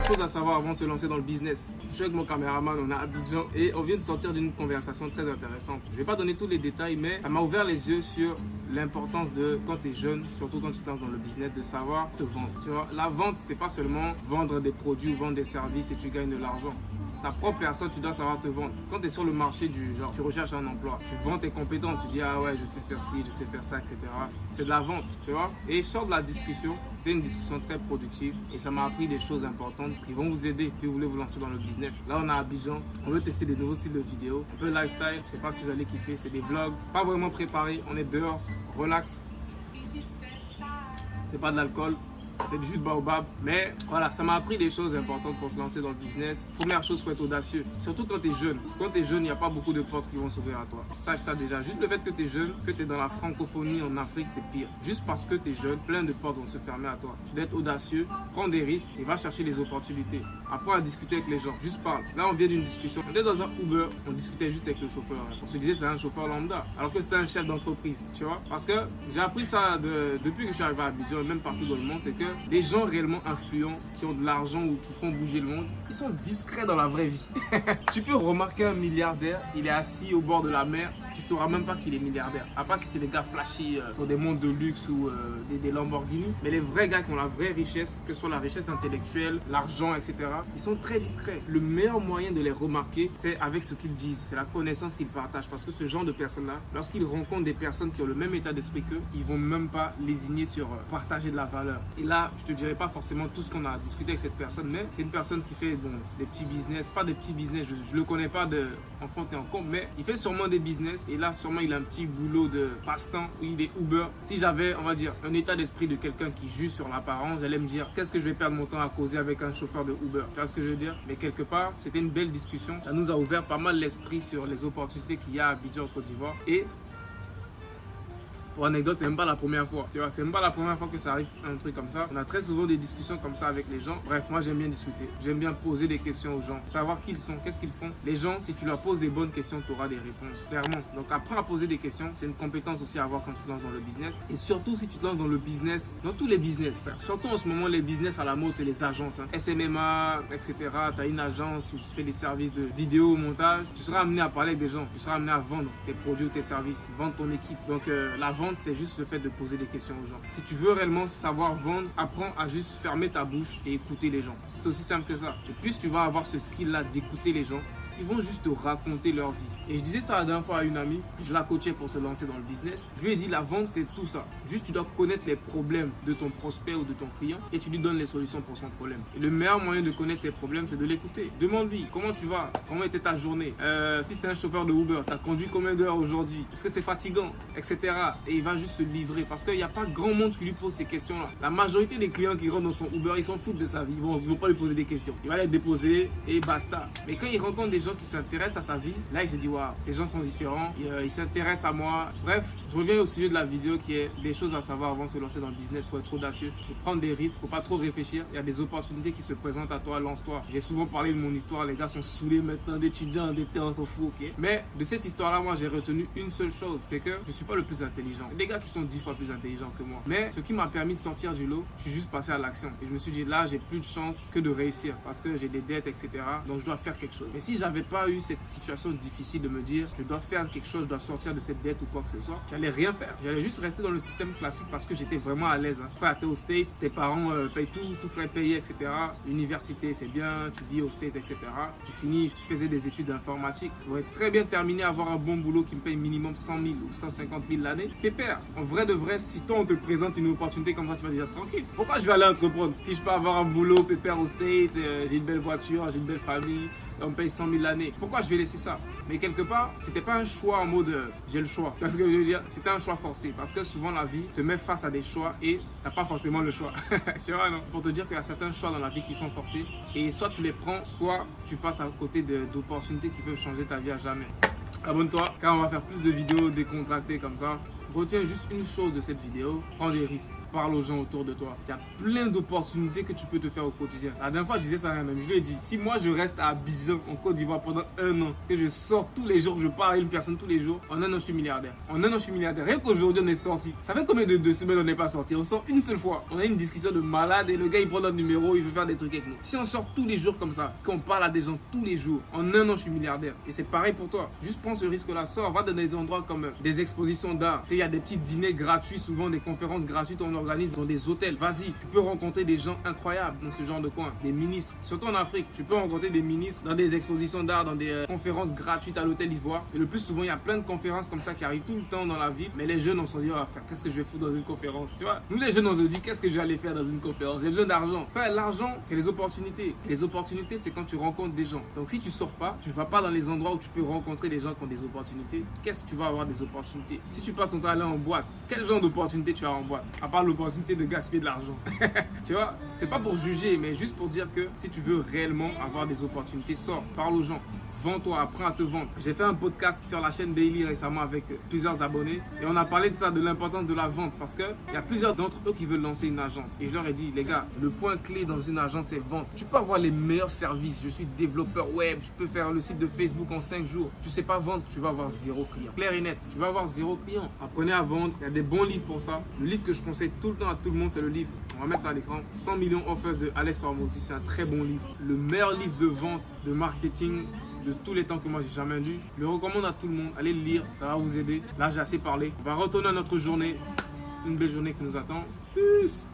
choses à savoir avant de se lancer dans le business. Je suis avec mon caméraman, on est à Abidjan et on vient de sortir d'une conversation très intéressante. Je ne vais pas donner tous les détails, mais ça m'a ouvert les yeux sur l'importance de, quand tu es jeune, surtout quand tu te lances dans le business, de savoir te vendre. Tu vois, la vente, c'est pas seulement vendre des produits ou vendre des services et tu gagnes de l'argent. Ta propre personne, tu dois savoir te vendre. Quand tu es sur le marché du genre, tu recherches un emploi, tu vends tes compétences, tu dis ah ouais, je sais faire ci, je sais faire ça, etc. C'est de la vente, tu vois. Et je sors de la discussion, c'était une discussion très productive et ça m'a appris des choses importantes qui vont vous aider si vous voulez vous lancer dans le business. Là, on est à Abidjan, on veut tester des nouveaux styles de vidéos, un peu lifestyle, je sais pas si vous allez kiffer, c'est des vlogs, pas vraiment préparés, on est dehors, relax. C'est pas de l'alcool, c'est du jus de baobab. Mais voilà, ça m'a appris des choses importantes pour se lancer dans le business. Première chose, il faut être audacieux. Surtout quand tu es jeune. Quand tu es jeune, il n'y a pas beaucoup de portes qui vont s'ouvrir à toi. Sache ça déjà. Juste le fait que tu es jeune, que tu es dans la francophonie en Afrique, c'est pire. Juste parce que tu es jeune, plein de portes vont se fermer à toi. Tu dois être audacieux, prends des risques et va chercher les opportunités. Apprends à discuter avec les gens. Juste parle. Là, on vient d'une discussion. On était dans un Uber, on discutait juste avec le chauffeur. On se disait c'est un chauffeur lambda. Alors que c'était un chef d'entreprise, tu vois. Parce que j'ai appris ça depuis que je suis arrivé à Abidjan, même partout dans le monde, c'est que les gens réellement influents, qui ont de l'argent ou qui font bouger le monde, ils sont discrets dans la vraie vie. Tu peux remarquer un milliardaire, il est assis au bord de la mer, tu sauras même pas qu'il est milliardaire. À part si c'est des gars flashy pour des montres de luxe ou des Lamborghini. Mais les vrais gars qui ont la vraie richesse, que ce soit la richesse intellectuelle, l'argent, etc., ils sont très discrets. Le meilleur moyen de les remarquer, c'est avec ce qu'ils disent, c'est la connaissance qu'ils partagent. Parce que ce genre de personnes-là, lorsqu'ils rencontrent des personnes qui ont le même état d'esprit qu'eux, ils vont même pas lésigner sur partager de la valeur. Et là, je te dirais pas forcément tout ce qu'on a discuté avec cette personne, mais c'est une personne qui fait des petits business, pas des petits business, je le connais pas de enfant et en compte, mais il fait sûrement des business et là sûrement il a un petit boulot de passe-temps où il est Uber. Si j'avais, on va dire, un état d'esprit de quelqu'un qui juge sur l'apparence, j'allais me dire qu'est-ce que je vais perdre mon temps à causer avec un chauffeur de Uber, tu vois ce que je veux dire? Mais quelque part, c'était une belle discussion, ça nous a ouvert pas mal l'esprit sur les opportunités qu'il y a à Abidjan, en Côte d'Ivoire. Et pour anecdote, c'est même pas la première fois, tu vois, c'est même pas la première fois que ça arrive un truc comme ça. On a très souvent des discussions comme ça avec les gens. Bref, moi j'aime bien discuter, j'aime bien poser des questions aux gens, savoir qui ils sont, qu'est-ce qu'ils font. Les gens, si tu leur poses des bonnes questions, tu auras des réponses, clairement. Donc apprends à poser des questions, c'est une compétence aussi à avoir quand tu te lances dans le business. Et surtout si tu te lances dans le business, dans tous les business, frère. Surtout en ce moment, les business à la mode et les agences, SMMA, etc. Tu as une agence où tu fais des services de vidéo, montage, tu seras amené à parler avec des gens, tu seras amené à vendre tes produits ou tes services, vendre ton équipe. Donc la vente, c'est juste le fait de poser des questions aux gens. Si tu veux réellement savoir vendre, apprends à juste fermer ta bouche et écouter les gens. C'est aussi simple que ça. Et plus tu vas avoir ce skill-là d'écouter les gens, ils vont juste te raconter leur vie. Et je disais ça la dernière fois à une amie, je la coachais pour se lancer dans le business. Je lui ai dit la vente c'est tout ça. Juste tu dois connaître les problèmes de ton prospect ou de ton client et tu lui donnes les solutions pour son problème. Et le meilleur moyen de connaître ses problèmes c'est de l'écouter. Demande-lui comment tu vas, comment était ta journée, si c'est un chauffeur de Uber, tu as conduit combien d'heures aujourd'hui, est-ce que c'est fatigant, etc. Et il va juste se livrer parce qu'il n'y a pas grand monde qui lui pose ces questions-là. La majorité des clients qui rentrent dans son Uber, ils s'en foutent de sa vie, ils vont pas lui poser des questions. Il va les déposer et basta. Mais quand il rencontre des gens qui s'intéressent à sa vie, là il se dit waouh, ces gens sont différents, ils s'intéressent à moi. Bref, je reviens au sujet de la vidéo qui est des choses à savoir avant de se lancer dans le business. Il faut être audacieux, il faut prendre des risques, il ne faut pas trop réfléchir. Il y a des opportunités qui se présentent à toi, lance-toi. J'ai souvent parlé de mon histoire, les gars sont saoulés maintenant d'étudiants, d'été, on s'en fout, ok. Mais de cette histoire-là, moi j'ai retenu une seule chose, c'est que je ne suis pas le plus intelligent. Il y a des gars qui sont 10 fois plus intelligents que moi. Mais ce qui m'a permis de sortir du lot, je suis juste passé à l'action. Et je me suis dit là, j'ai plus de chance que de réussir parce que j'ai des dettes, etc. Donc je dois faire quelque chose. Mais si j'avais pas eu cette situation difficile de me dire je dois faire quelque chose, je dois sortir de cette dette ou quoi que ce soit, j'allais rien faire. J'allais juste rester dans le système classique parce que j'étais vraiment à l'aise. Frère, t'es au States, tes parents payent tout frais payés, etc. L'université, c'est bien, tu vis au States, etc. Tu finis, tu faisais des études d'informatique. J'aurais très bien terminé à avoir un bon boulot qui me paye minimum 100 000 ou 150 000 l'année. Pépère, en vrai de vrai, si toi on te présente une opportunité comme ça, tu vas dire tranquille. Pourquoi je vais aller entreprendre? Si je peux avoir un boulot pépère au States, j'ai une belle voiture, j'ai une belle famille, on me paye 100 000 l'année. Pourquoi je vais laisser ça? Mais quelque part, c'était pas un choix en mode j'ai le choix. Tu vois ce que je veux dire? C'était un choix forcé parce que souvent la vie te met face à des choix et t'as pas forcément le choix. Tu vois, non? Pour te dire qu'il y a certains choix dans la vie qui sont forcés et soit tu les prends, soit tu passes à côté d'opportunités qui peuvent changer ta vie à jamais. Abonne-toi car on va faire plus de vidéos décontractées comme ça. Retiens juste une chose de cette vidéo, prends des risques. parle aux gens autour de toi. Il y a plein d'opportunités que tu peux te faire au quotidien. La dernière fois, je disais ça à un ami, je lui ai dit, si moi je reste à Abidjan, en Côte d'Ivoire pendant 1 an, que je sors tous les jours, je parle à une personne tous les jours, en 1 an, je suis milliardaire. En 1 an, je suis milliardaire. Rien qu'aujourd'hui, on est sorti. Ça fait combien de semaines on n'est pas sorti? On sort une seule fois. On a une discussion de malade et le gars, il prend notre numéro, il veut faire des trucs avec nous. Si on sort tous les jours comme ça, qu'on parle à des gens tous les jours, en 1 an, je suis milliardaire. Et c'est pareil pour toi. Juste prends ce risque-là, sors, va dans des endroits comme des expositions d'art. Il y a des petits dîners gratuits, souvent des conférences gratuites, on organise dans des hôtels. Vas-y, tu peux rencontrer des gens incroyables dans ce genre de coin. Des ministres, surtout en Afrique, tu peux rencontrer des ministres dans des expositions d'art, dans des conférences gratuites à l'hôtel Ivoire. Et le plus souvent, il y a plein de conférences comme ça qui arrivent tout le temps dans la ville. Mais les jeunes, on se dit, oh, frère, qu'est-ce que je vais foutre dans une conférence? Tu vois, nous les jeunes, on se dit, qu'est-ce que je vais aller faire dans une conférence? J'ai besoin d'argent. Enfin, l'argent, c'est les opportunités. Et les opportunités, c'est quand tu rencontres des gens. Donc, si tu sors pas, tu vas pas dans les endroits où tu peux rencontrer des gens qui ont des opportunités. Qu'est-ce que tu vas avoir des opportunités? Si tu passes ton temps à aller en boîte, quel genre d'opportunité tu as en boîte? À part l'opportunité de gaspiller de l'argent. Tu vois, c'est pas pour juger, mais juste pour dire que si tu veux réellement avoir des opportunités, sors, parle aux gens. Vends-toi, apprends à te vendre. J'ai fait un podcast sur la chaîne Daily récemment avec plusieurs abonnés et on a parlé de ça, de l'importance de la vente parce qu'il y a plusieurs d'entre eux qui veulent lancer une agence. Et je leur ai dit, les gars, le point clé dans une agence, c'est vendre. Tu peux avoir les meilleurs services. Je suis développeur web, je peux faire le site de Facebook en 5 jours. Tu sais pas vendre, tu vas avoir 0 client. Clair et net, tu vas avoir 0 client. Apprenez à vendre. Il y a des bons livres pour ça. Le livre que je conseille tout le temps à tout le monde, c'est le livre. On va mettre ça à l'écran. 100 millions offers de Alex Hormozy. C'est un très bon livre. Le meilleur livre de vente, de marketing de tous les temps que moi j'ai jamais lu. Je le recommande à tout le monde. Allez le lire, ça va vous aider. Là, j'ai assez parlé. On va retourner à notre journée. Une belle journée qui nous attend. Peace.